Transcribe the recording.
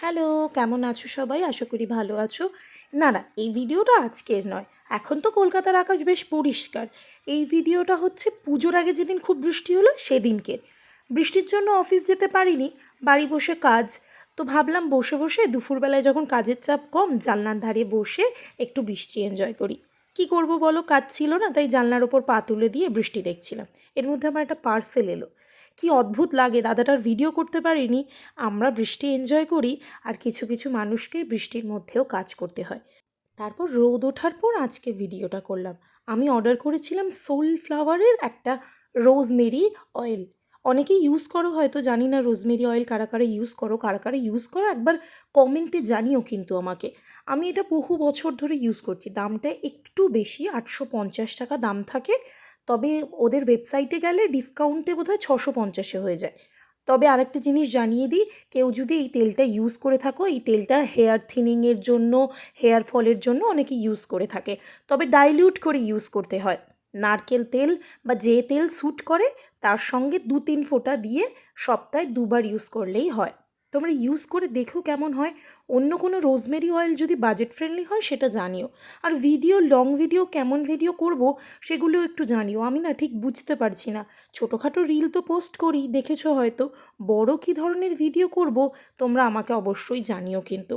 Hello, কেমন আছো সবাই? আশা করি ভালো আছো। না, এই ভিডিওটা আজকের নয়। এখন তো কলকাতার আকাশ বেশ পরিষ্কার। এই ভিডিওটা হচ্ছে পুজোর আগে যেদিন খুব বৃষ্টি হলো সেদিনকের। বৃষ্টির জন্য অফিস যেতে পারিনি, বাড়ি বসে কাজ। তো ভাবলাম বসে বসে দুপুরবেলায় যখন কাজের চাপ কম, জানলার ধারে বসে একটু বৃষ্টি এনজয় করি। কি করব বলো, কাজ ছিল না, তাই জানলার ওপর পা তুলে দিয়ে বৃষ্টি দেখছিলাম। এর মধ্যে আমার একটা পার্সেল এলো। কি অদ্ভুত লাগে, দাদাটার ভিডিও করতে পারিনি। আমরা বৃষ্টি এনজয় করি, আর কিছু কিছু মানুষকে বৃষ্টির মধ্যেও কাজ করতে হয়। তারপর রোদ ওঠার পর আজকে ভিডিওটা করলাম। আমি অর্ডার করেছিলাম সোলফ্লাওয়ারের একটা রোজমেরি অয়েল। অনেকেই ইউজ করো হয়তো, জানি না রোজমেরি অয়েল কারা কারা ইউজ করো, কারা কারা ইউজ করো একবার কমেন্টে জানিও কিন্তু আমাকে। আমি এটা বহু বছর ধরে ইউজ করছি। দামটা একটু বেশি, 850 টাকা দাম থাকে। তবে ওদের ওয়েবসাইটে গেলে ডিসকাউন্টে বোধহয় 650-এ হয়ে যায়। তবে আরেকটা জিনিস জানিয়ে দিই, কেউ যদি এই তেলটা ইউজ করে থাকো, এই তেলটা হেয়ার থিনিংয়ের জন্য, হেয়ার ফলের জন্য অনেকে ইউজ করে থাকে। তবে ডাইলিউট করে ইউজ করতে হয়। নারকেল তেল বা যে তেল স্যুট করে তার সঙ্গে 2-3 ফোঁটা দিয়ে সপ্তাহে 2 বার ইউজ করলেই হয়। তোমরা ইউজ করে দেখো কেমন হয়। অন্য কোনো রোজমেরি অয়েল যদি বাজেট ফ্রেন্ডলি হয় সেটা জানিও। আর ভিডিও, লং ভিডিও কেমন ভিডিও করব সেগুলো একটু জানিও। আমি না ঠিক বুঝতে পারছি না। ছোটোখাটো রিল তো পোস্ট করি, দেখেছো হয়তো। বড় কী ধরনের ভিডিও করব তোমরা আমাকে অবশ্যই জানিও কিন্তু।